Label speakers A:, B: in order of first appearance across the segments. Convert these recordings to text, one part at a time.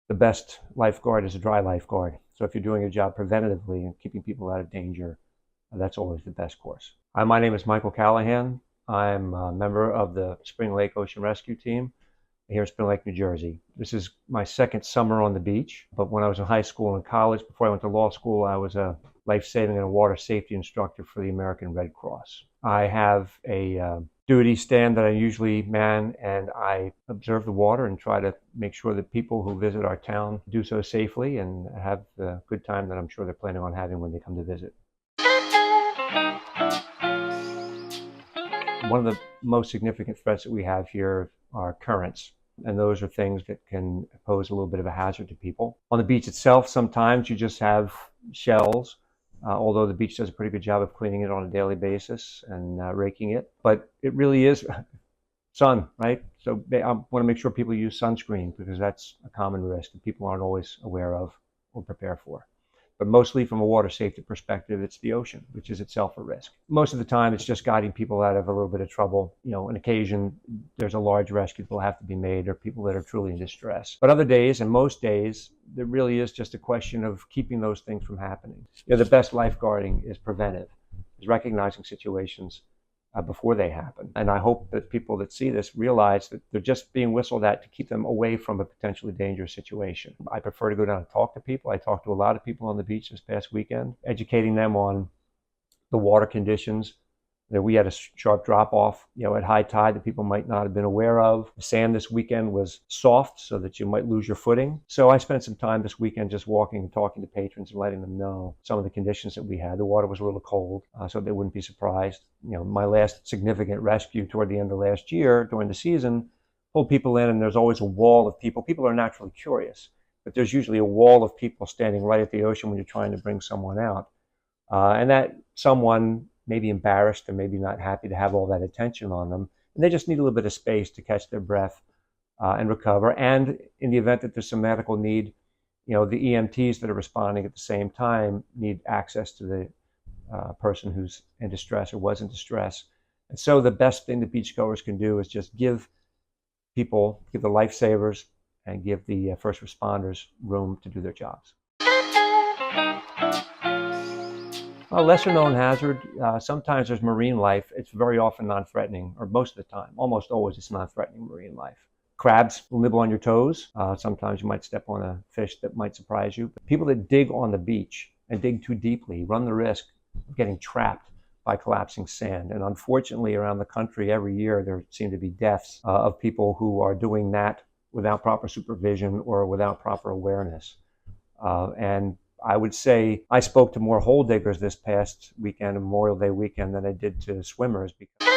A: The best lifeguard is a dry lifeguard. So if you're doing your job preventatively and keeping people out of danger, that's always the best course. Hi, my name is Michael Callahan. I'm a member of the Spring Lake Ocean Rescue Team here in Spring Lake, New Jersey. This is my second summer on the beach, but when I was in high school and college, before I went to law school, I was a life-saving and water safety instructor for the American Red Cross. I have a duty stand that I usually man, and I observe the water and try to make sure that people who visit our town do so safely and have the good time that I'm sure they're planning on having when they come to visit. One of the most significant threats that we have here are currents, and those are things that can pose a little bit of a hazard to people. On the beach itself, sometimes you just have shells, although the beach does a pretty good job of cleaning it on a daily basis and raking it. But it really is sun, right? So I want to make sure people use sunscreen because that's a common risk that people aren't always aware of or prepare for. But mostly from a water safety perspective, it's the ocean, which is itself a risk. Most of the time, it's just guiding people out of a little bit of trouble. You know, on occasion, there's a large rescue that will have to be made or people that are truly in distress. But other days, and most days, there really is just a question of keeping those things from happening. You know, the best lifeguarding is preventive, is recognizing situations before they happen. And I hope that people that see this realize that they're just being whistled at to keep them away from a potentially dangerous situation. I prefer to go down and talk to people. I talked to a lot of people on the beach this past weekend, educating them on the water conditions. That we had a sharp drop off, at high tide that people might not have been aware of. The sand this weekend was soft so that you might lose your footing. So I spent some time this weekend just walking and talking to patrons and letting them know some of the conditions that we had. The water was a little cold, so they wouldn't be surprised. My last significant rescue toward the end of last year during the season, pulled people in and there's always a wall of people. People are naturally curious, but there's usually a wall of people standing right at the ocean when you're trying to bring someone out. And that someone may be embarrassed or maybe not happy to have all that attention on them. And they just need a little bit of space to catch their breath and recover. And in the event that there's some medical need, the EMTs that are responding at the same time need access to the person who's in distress or was in distress. And so the best thing the beachgoers can do is just give the lifesavers and give the first responders room to do their jobs. A lesser known hazard, sometimes there's marine life. It's very often non-threatening, or most of the time, almost always it's non-threatening marine life. Crabs will nibble on your toes. Sometimes you might step on a fish that might surprise you. But people that dig on the beach and dig too deeply run the risk of getting trapped by collapsing sand. And unfortunately, around the country every year, there seem to be deaths of people who are doing that without proper supervision or without proper awareness. And I would say I spoke to more hole diggers this past weekend, Memorial Day weekend, than I did to swimmers. Because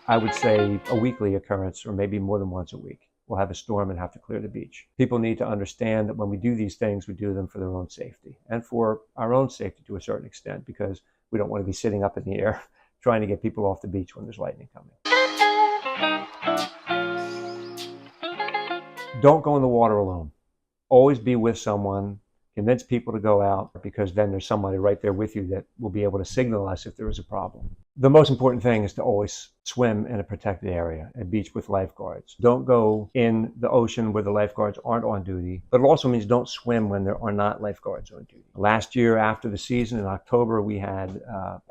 A: I would say a weekly occurrence, or maybe more than once a week, we'll have a storm and have to clear the beach. People need to understand that when we do these things, we do them for their own safety and for our own safety to a certain extent, because we don't want to be sitting up in the air trying to get people off the beach when there's lightning coming. Don't go in the water alone. Always be with someone. Convince people to go out, because then there's somebody right there with you that will be able to signal us if there is a problem. The most important thing is to always swim in a protected area, a beach with lifeguards. Don't go in the ocean where the lifeguards aren't on duty, but it also means don't swim when there are not lifeguards on duty. Last year, after the season in October, we had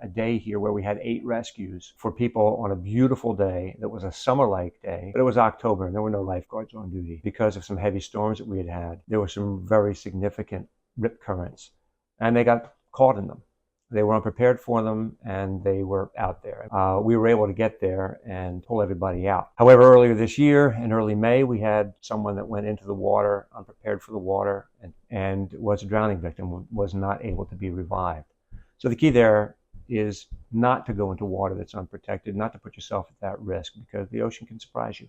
A: a day here where we had 8 rescues for people on a beautiful day that was a summer-like day, but it was October and there were no lifeguards on duty because of some heavy storms that we had had. There were some very significant rip currents, and they got caught in them. They were unprepared for them, and they were out there. We were able to get there and pull everybody out. However, earlier this year, in early May, we had someone that went into the water, unprepared for the water, and was a drowning victim, was not able to be revived. So the key there is not to go into water that's unprotected, not to put yourself at that risk, because the ocean can surprise you.